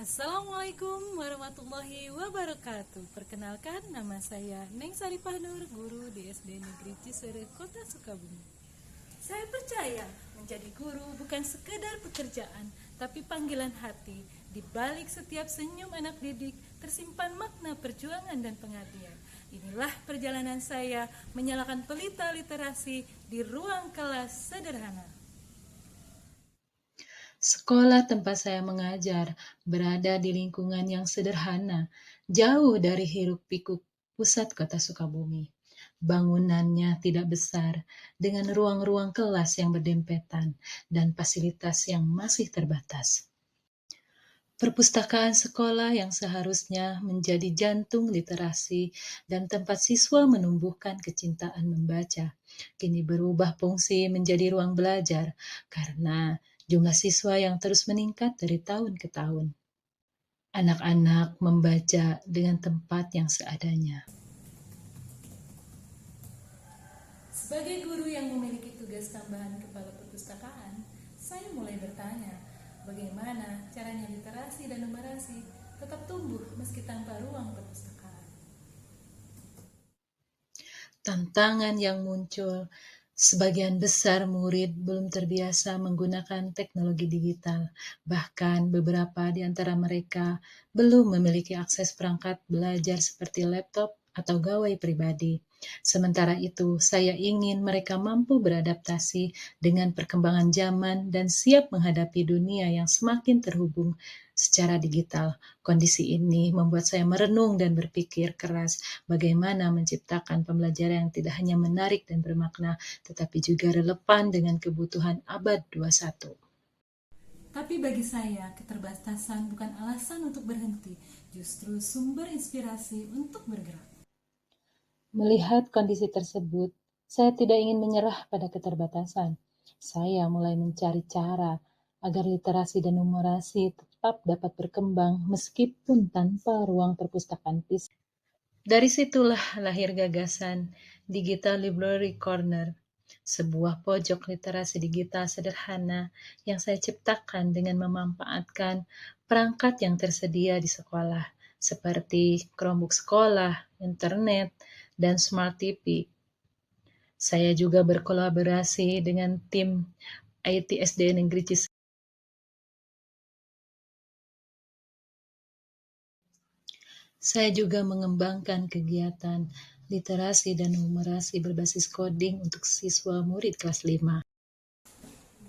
Assalamualaikum warahmatullahi wabarakatuh. Perkenalkan, nama saya Neng Saripah Nur, guru di SD Negeri Cisere, Kota Sukabumi. Saya percaya menjadi guru bukan sekedar pekerjaan, tapi panggilan hati. Di balik setiap senyum anak didik tersimpan makna perjuangan dan pengabdian. Inilah perjalanan saya menyalakan pelita literasi di ruang kelas sederhana. Sekolah tempat saya mengajar berada di lingkungan yang sederhana, jauh dari hiruk-pikuk pusat kota Sukabumi. Bangunannya tidak besar, dengan ruang-ruang kelas yang berdempetan dan fasilitas yang masih terbatas. Perpustakaan sekolah yang seharusnya menjadi jantung literasi dan tempat siswa menumbuhkan kecintaan membaca, kini berubah fungsi menjadi ruang belajar karena jumlah siswa yang terus meningkat dari tahun ke tahun. Anak-anak membaca dengan tempat yang seadanya. Sebagai guru yang memiliki tugas tambahan kepala perpustakaan, saya mulai bertanya, bagaimana caranya literasi dan numerasi tetap tumbuh meski tanpa ruang perpustakaan. Tantangan yang muncul, sebagian besar murid belum terbiasa menggunakan teknologi digital. Bahkan beberapa di antara mereka belum memiliki akses perangkat belajar seperti laptop atau gawai pribadi. Sementara itu, saya ingin mereka mampu beradaptasi dengan perkembangan zaman dan siap menghadapi dunia yang semakin terhubung secara digital. Kondisi ini membuat saya merenung dan berpikir keras bagaimana menciptakan pembelajaran yang tidak hanya menarik dan bermakna, tetapi juga relevan dengan kebutuhan abad 21. Tapi bagi saya, keterbatasan bukan alasan untuk berhenti, justru sumber inspirasi untuk bergerak. Melihat kondisi tersebut, saya tidak ingin menyerah pada keterbatasan. Saya mulai mencari cara agar literasi dan numerasi tetap dapat berkembang meskipun tanpa ruang perpustakaan fisik. Dari situlah lahir gagasan Digital Library Corner, sebuah pojok literasi digital sederhana yang saya ciptakan dengan memanfaatkan perangkat yang tersedia di sekolah, seperti Chromebook sekolah, internet, dan Smart TV. Saya juga berkolaborasi dengan tim IT SD Negeri Cisarua. Saya juga mengembangkan kegiatan literasi dan numerasi berbasis coding untuk siswa murid kelas 5.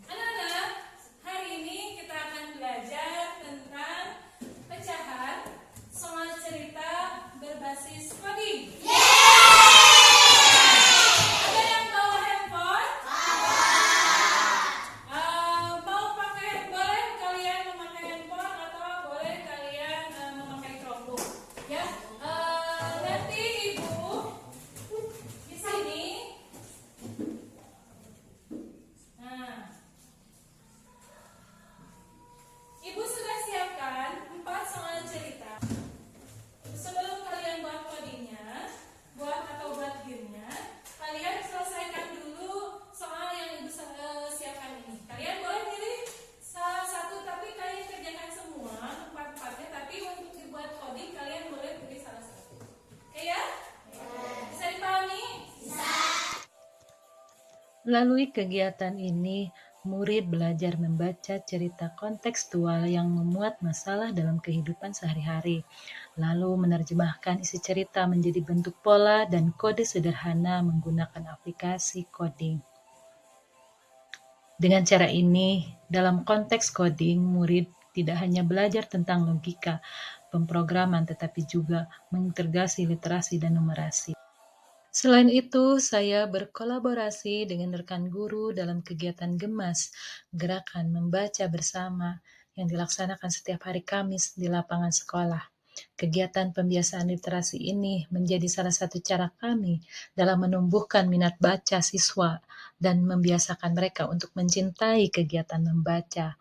Anak-anak, hari ini kita akan belajar tentang pecahan soal cerita berbasis coding. Ada yang bawa handphone? Mau pakai, boleh kalian memakai handphone atau boleh kalian memakai Chromebook. Ya, nanti ibu di sini. Nah, ibu sudah siapkan 4 soal cerita. Sebelum kalian buat codingnya, buat gamenya, kalian selesaikan dulu soal yang ibu siapkan ini. Kalian boleh pilih salah satu, tapi kalian kerjakan semua 4-4-nya. Tapi untuk dibuat coding kalian boleh pilih salah satu. Oke ya? Bisa dipahami? Melalui kegiatan ini, murid belajar membaca cerita kontekstual yang memuat masalah dalam kehidupan sehari-hari, lalu menerjemahkan isi cerita menjadi bentuk pola dan kode sederhana menggunakan aplikasi coding. Dengan cara ini, dalam konteks coding, murid tidak hanya belajar tentang logika pemrograman, tetapi juga mengintegrasi literasi dan numerasi. Selain itu, saya berkolaborasi dengan rekan guru dalam kegiatan Gemas, gerakan membaca bersama yang dilaksanakan setiap hari Kamis di lapangan sekolah. Kegiatan pembiasaan literasi ini menjadi salah satu cara kami dalam menumbuhkan minat baca siswa dan membiasakan mereka untuk mencintai kegiatan membaca.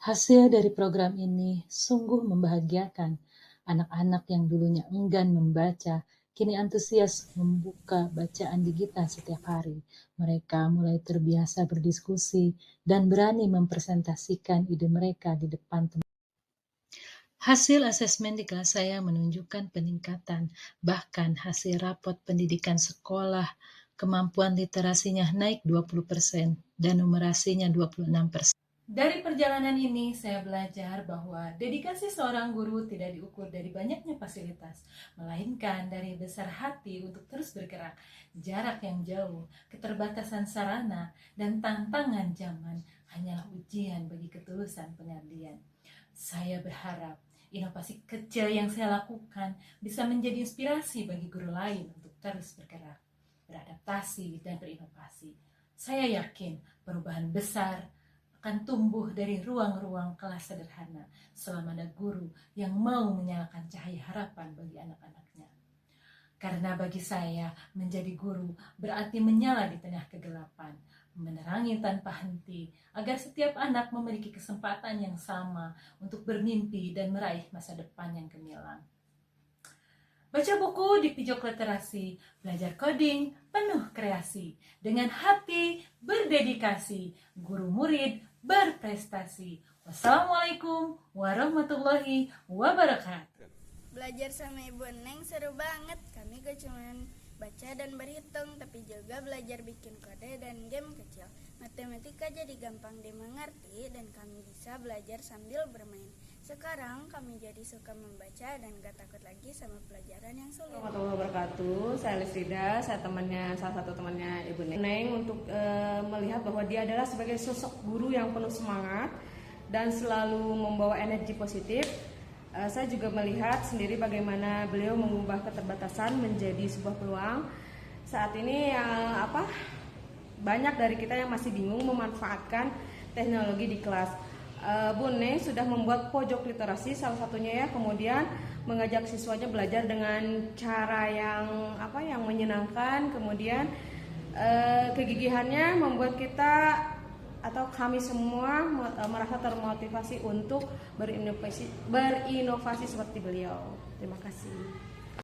Hasil dari program ini sungguh membahagiakan. Anak-anak yang dulunya enggan membaca kini antusias membuka bacaan digital setiap hari. Mereka mulai terbiasa berdiskusi dan berani mempresentasikan ide mereka di depan teman. Hasil asesmen di kelas saya menunjukkan peningkatan, bahkan hasil rapot pendidikan sekolah, kemampuan literasinya naik 20% dan numerasinya 26%. Dari perjalanan ini, saya belajar bahwa dedikasi seorang guru tidak diukur dari banyaknya fasilitas, melainkan dari besar hati untuk terus bergerak. Jarak yang jauh, keterbatasan sarana, dan tantangan zaman hanyalah ujian bagi ketulusan pengabdian. Saya berharap inovasi kecil yang saya lakukan bisa menjadi inspirasi bagi guru lain untuk terus bergerak, beradaptasi, dan berinovasi. Saya yakin perubahan besar akan tumbuh dari ruang-ruang kelas sederhana selama ada guru yang mau menyalakan cahaya harapan bagi anak-anaknya. Karena bagi saya, menjadi guru berarti menyala di tengah kegelapan, menerangi tanpa henti, agar setiap anak memiliki kesempatan yang sama untuk bermimpi dan meraih masa depan yang gemilang. Baca buku di pijak literasi, belajar coding, penuh kreasi, dengan hati berdedikasi, guru murid berprestasi. Wassalamualaikum warahmatullahi wabarakatuh. Belajar sama Ibu Neng seru banget. Kami gak cuma baca dan berhitung, tapi juga belajar bikin kode dan game kecil. Matematika jadi gampang dimengerti dan kami bisa belajar sambil bermain. Sekarang kami jadi suka membaca dan gak takut lagi sama pelajaran yang sulit. Warahmatullahi wabarakatuh. Saya Lisrida, saya salah satu temannya Ibu Neng untuk melihat bahwa dia adalah sebagai sosok guru yang penuh semangat dan selalu membawa energi positif. Saya juga melihat sendiri bagaimana beliau mengubah keterbatasan menjadi sebuah peluang. Saat ini banyak dari kita yang masih bingung memanfaatkan teknologi di kelas. Bu Neng sudah membuat pojok literasi salah satunya ya, kemudian mengajak siswanya belajar dengan cara yang menyenangkan, kemudian kegigihannya membuat kita atau kami semua merasa termotivasi untuk berinovasi seperti beliau. Terima kasih.